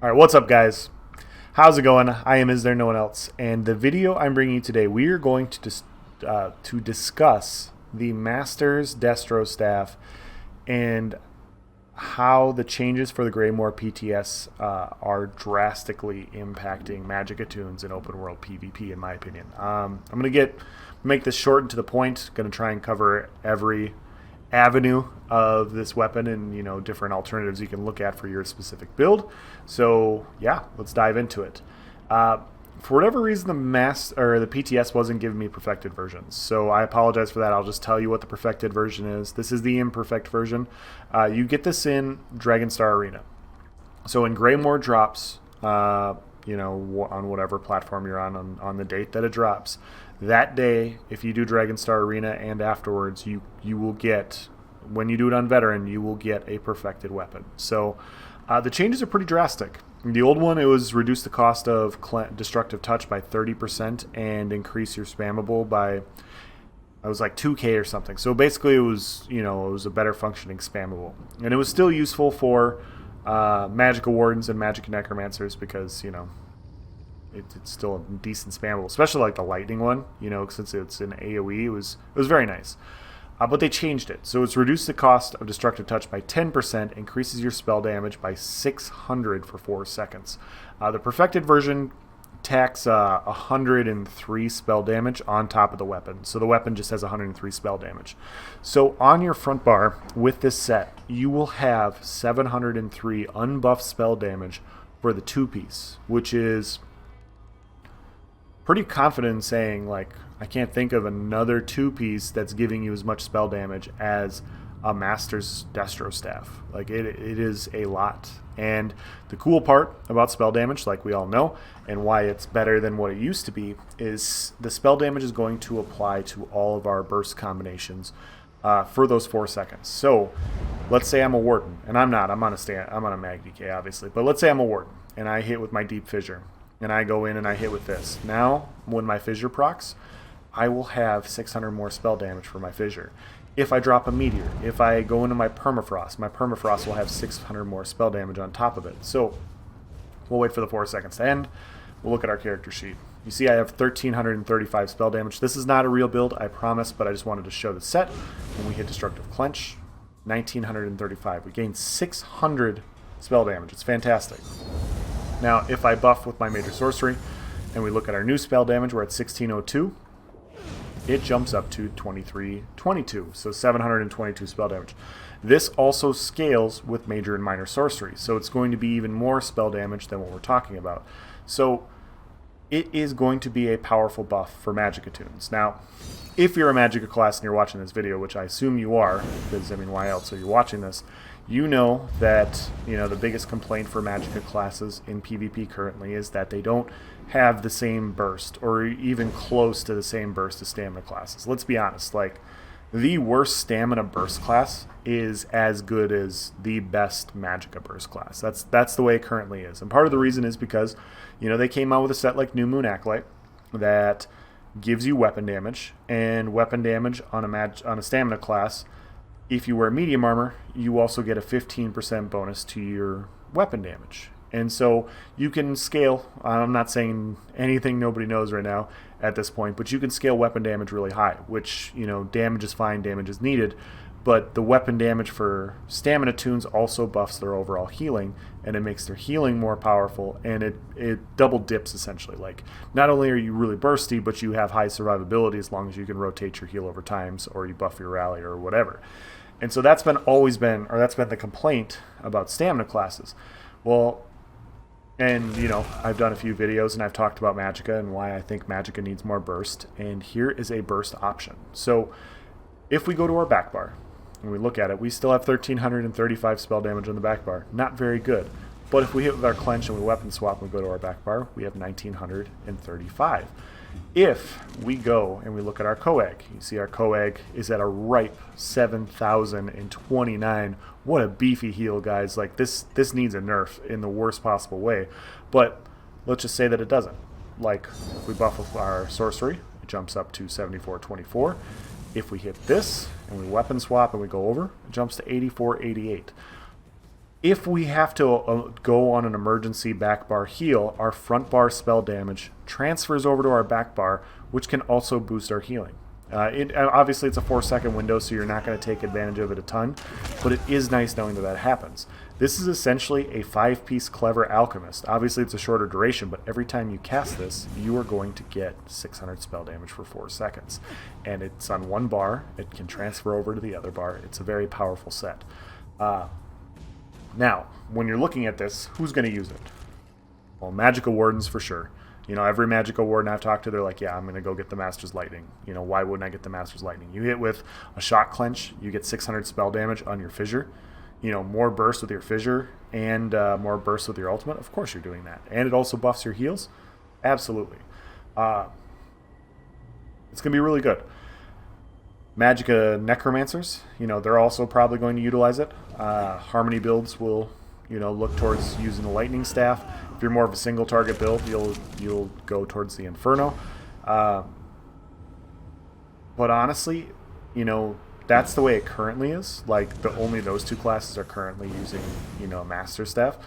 All right, what's up, guys? How's it going? I am Is There No One Else, and the video I'm bringing you today, we are going to discuss the Masters Destro staff and how the changes for the Greymoor PTS are drastically impacting Magicka tunes in open world PvP, in my opinion. I'm gonna make this short and to the point. Going to try and cover every avenue of this weapon and different alternatives you can look at for your specific build. So yeah, let's dive into it. For whatever reason, the PTS wasn't giving me perfected versions, so I apologize for that. I'll just tell you what the perfected version is. This is the imperfect version. You get this in Dragonstar Arena. So when Greymoor drops, on whatever platform you're on the date that it drops, that day, if you do Dragonstar Arena and afterwards, you will get, when you do it on Veteran, you will get a perfected weapon. So the changes are pretty drastic. The old one, it was reduce the cost of destructive touch by 30% and increase your spammable by, it was like 2k or something. So basically it was, it was a better functioning spammable. And it was still useful for Magicka Wardens and Magicka Necromancers because, it's still a decent spammable, especially like the lightning one, since it's an AoE, it was very nice. But they changed it. So it's reduced the cost of destructive touch by 10%, increases your spell damage by 600 for 4 seconds. The perfected version tacks 103 spell damage on top of the weapon. So the weapon just has 103 spell damage. So on your front bar with this set, you will have 703 unbuffed spell damage for the 2-piece, which is pretty confident in saying, like, I can't think of another 2-piece that's giving you as much spell damage as a Master's Destro staff. Like, it is a lot. And the cool part about spell damage, like we all know, and why it's better than what it used to be, is the spell damage is going to apply to all of our burst combinations for those 4 seconds. So let's say I'm a Warden, and I'm not. I'm on a Magicka, obviously. But let's say I'm a Warden, and I hit with my Deep Fissure. And I go in and I hit with this. Now, when my Fissure procs, I will have 600 more spell damage for my Fissure. If I drop a Meteor, if I go into my Permafrost will have 600 more spell damage on top of it. So, we'll wait for the 4 seconds to end. We'll look at our character sheet. You see I have 1,335 spell damage. This is not a real build, I promise, but I just wanted to show the set. When we hit Destructive Clench, 1,935. We gained 600 spell damage. It's fantastic. Now, if I buff with my Major Sorcery, and we look at our new spell damage, we're at 1602, it jumps up to 2322, so 722 spell damage. This also scales with Major and Minor Sorcery, so it's going to be even more spell damage than what we're talking about. So it is going to be a powerful buff for Magicka tunes. Now, if you're a Magicka class and you're watching this video, which I assume you are, because, why else are you watching this? You know that, the biggest complaint for Magicka classes in PvP currently is that they don't have the same burst, or even close to the same burst as stamina classes. Let's be honest, like, the worst stamina burst class is as good as the best Magicka burst class. That's the way it currently is. And part of the reason is because, they came out with a set like New Moon Acolyte that gives you weapon damage, and weapon damage on a stamina class, if you wear medium armor, you also get a 15% bonus to your weapon damage. And so you can scale, I'm not saying anything nobody knows right now at this point, but you can scale weapon damage really high, which, damage is fine, damage is needed, but the weapon damage for stamina tunes also buffs their overall healing, and it makes their healing more powerful, and it double dips essentially. Like, not only are you really bursty, but you have high survivability as long as you can rotate your heal over times, or you buff your rally or whatever. And so that's been the complaint about stamina classes. Well, and I've done a few videos and I've talked about Magicka and why I think Magicka needs more burst, and here is a burst option. So if we go to our back bar and we look at it, we still have 1,335 spell damage on the back bar. Not very good. But if we hit with our clench and we weapon swap and we go to our back bar, we have 1,935. If we go and we look at our coag, you see our coag is at a ripe 7,029. What a beefy heal, guys. Like, this needs a nerf in the worst possible way. But let's just say that it doesn't. Like, if we buff with our sorcery, it jumps up to 7424. If we hit this and we weapon swap and we go over, it jumps to 8488. If we have to go on an emergency back bar heal, our front bar spell damage transfers over to our back bar, which can also boost our healing. Obviously, it's a 4-second window, so you're not going to take advantage of it a ton, but it is nice knowing that that happens. This is essentially a 5-piece Clever Alchemist. Obviously, it's a shorter duration, but every time you cast this, you are going to get 600 spell damage for 4 seconds. And it's on one bar. It can transfer over to the other bar. It's a very powerful set. Now, when you're looking at this, who's going to use it? Well, Magicka Wardens for sure. You know, every Magicka Warden I've talked to, they're like, yeah, I'm going to go get the Master's Lightning. You know, why wouldn't I get the Master's Lightning? You hit with a Shock Clench, you get 600 spell damage on your Fissure. You know, more burst with your Fissure and more burst with your Ultimate. Of course you're doing that. And it also buffs your heals. Absolutely. It's going to be really good. Magicka Necromancers, you know, they're also probably going to utilize it. Harmony builds will, you know, look towards using the Lightning Staff. If you're more of a single target build, you'll go towards the Inferno. But honestly, you know, that's the way it currently is. Like, only those two classes are currently using, you know, Master Staff.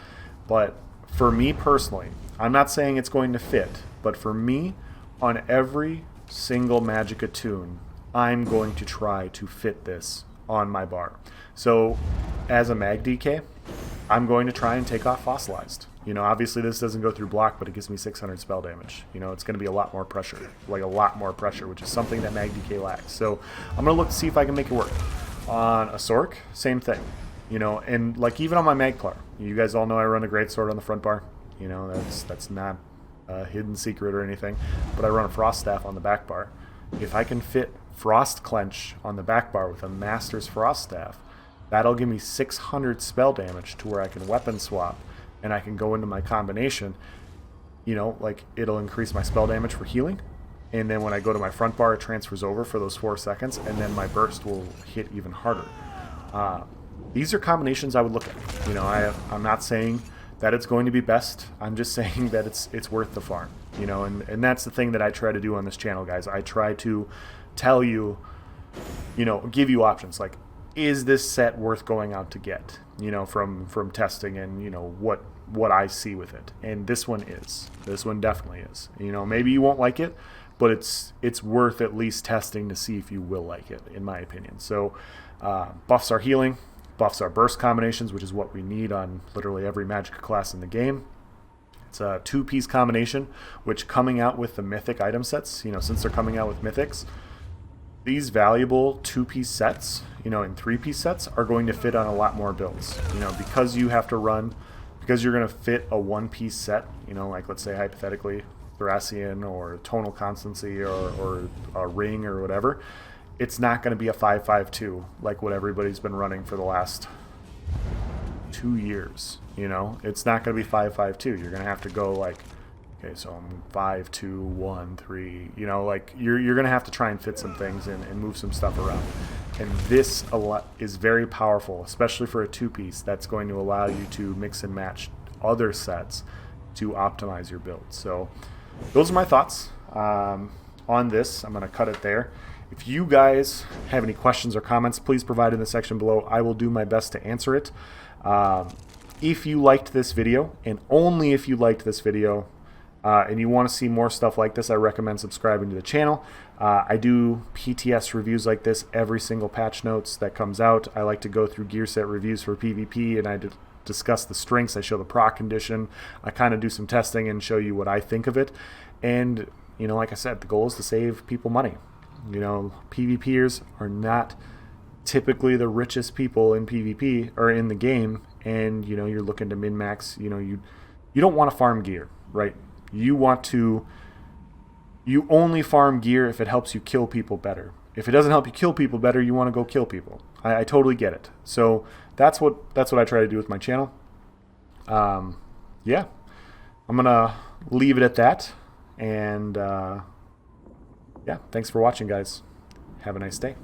But for me personally, I'm not saying it's going to fit, but for me, on every single Magicka tune, I'm going to try to fit this on my bar. So, as a Mag DK, I'm going to try and take off Fossilized. You know, obviously this doesn't go through block, but it gives me 600 spell damage. You know, it's going to be a lot more pressure, like a lot more pressure, which is something that Mag DK lacks. So I'm going to look to see if I can make it work. On a Sork, same thing. You know, and like even on my Magclar, you guys all know I run a Greatsword on the front bar. You know, that's not a hidden secret or anything. But I run a Frost Staff on the back bar. If I can fit Frost Clench on the back bar with a Master's Frost Staff, that'll give me 600 spell damage to where I can weapon swap and I can go into my combination. You know, like it'll increase my spell damage for healing, and then when I go to my front bar, it transfers over for those 4 seconds, and then my burst will hit even harder. These are combinations I would look at. You know, I'm not saying that it's going to be best. I'm just saying that it's worth the farm. You know, and that's the thing that I try to do on this channel, guys. I try to tell you, you know, give you options. Like, is this set worth going out to get? You know, from testing and, you know, what I see with it. And this one is. This one definitely is. You know, maybe you won't like it, but it's worth at least testing to see if you will like it, in my opinion. So buffs our healing, buffs our burst combinations, which is what we need on literally every Magicka class in the game. It's a 2-piece combination, which coming out with the mythic item sets, you know, since they're coming out with mythics, these valuable 2-piece sets, you know, and 3-piece sets are going to fit on a lot more builds. You know, because you have to run, because you're going to fit a 1-piece set, you know, like let's say hypothetically Thracian or Tonal Constancy or a Ring or whatever, it's not going to be a 5-5-2 like what everybody's been running for the last 2 years. You know, it's not going to be 5-5-2. You're going to have to go like, okay, so I'm 5-2-1-3. You know, like you're going to have to try and fit some things in and move some stuff around. And this is very powerful, especially for a 2-piece. That's going to allow you to mix and match other sets to optimize your build. So those are my thoughts on this. I'm going to cut it there. If you guys have any questions or comments, please provide in the section below. I will do my best to answer it. If you liked this video, and only if you liked this video, and you want to see more stuff like this, I recommend subscribing to the channel. I do PTS reviews like this every single patch notes that comes out. I like to go through gear set reviews for PvP, and I discuss the strengths. I show the proc condition. I kind of do some testing and show you what I think of it. And, you know, like I said, the goal is to save people money. You know, PvPers are not typically the richest people in PvP or in the game, and, you know, you're looking to min-max. You know, you don't want to farm gear, right? You only farm gear if it helps you kill people better. If it doesn't help you kill people better, you want to go kill people. I totally get it. So that's what I try to do with my channel. Yeah, I'm gonna leave it at that, and yeah, thanks for watching, guys. Have a nice day.